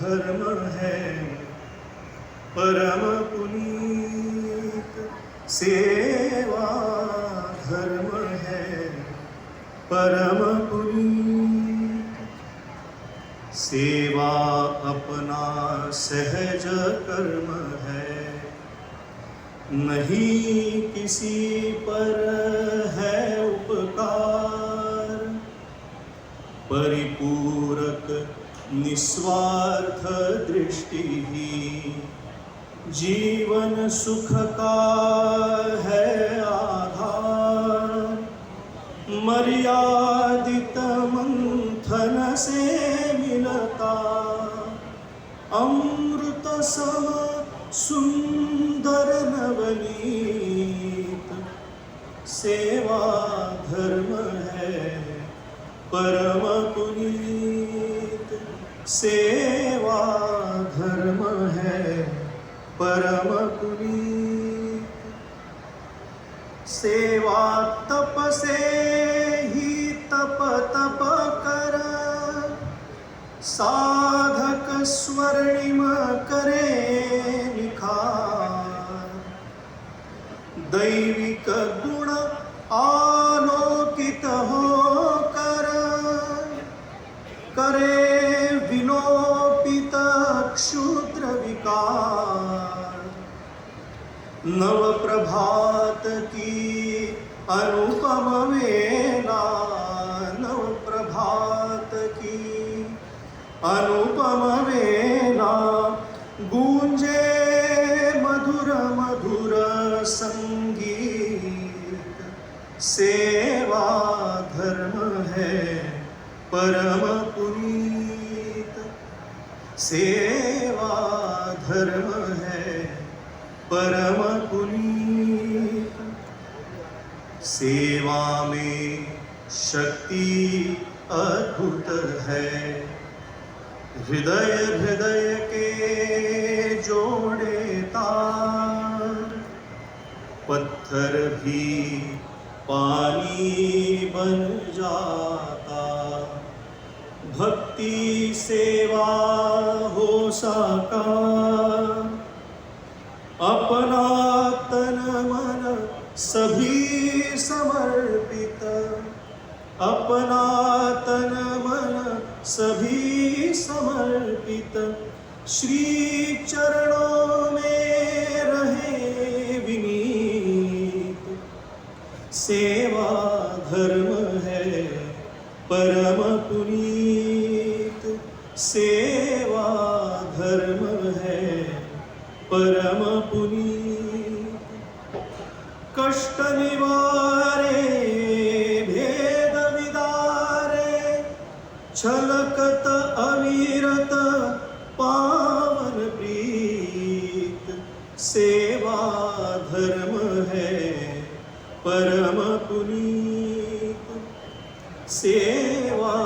धर्म है परम पुनीत। सेवा धर्म है परम पुनीत। सेवा अपना सहज कर्म है, नहीं किसी पर है उपकार। परिपूरक निस्वार्थ दृष्टि ही जीवन सुख का है आधार। मर्यादित मंथन से मिलता अमृत सम सुंदर नवनीत। सेवा धर्म है परम पुनीत। सेवा धर्म है परम पुनीत। सेवा तप से ही तप कर, साधक स्वर्णिम करे निखार। दैविक गुण आलोकित होकर, करे विलोपित क्षुद्र विकार। नव प्रभात की अनुपम वेला, नव प्रभात की अनुपम वेला। गूंजे मधुर मधुर संगीत। सेवा धर्म है परम पुनीत। सेवा धर्म है परम पुनीत। सेवा में शक्ति अद्भुत है, हृदय हृदय के जोड़े तार। पत्थर भी पानी बन जाता, भक्ति सेवा हो साकार। अपना तन मन सभी समर्पित, अपना तन मन सभी समर्पित। श्री चरणों में रहे विनीत। सेवा धर्म है परम पुनीत। सेवा धर्म है परम पुनीत। कष्ट निवारे भेद विदारे, छलकत अविरत पावन प्रीत। सेवा धर्म है परम पुनीत। सेवा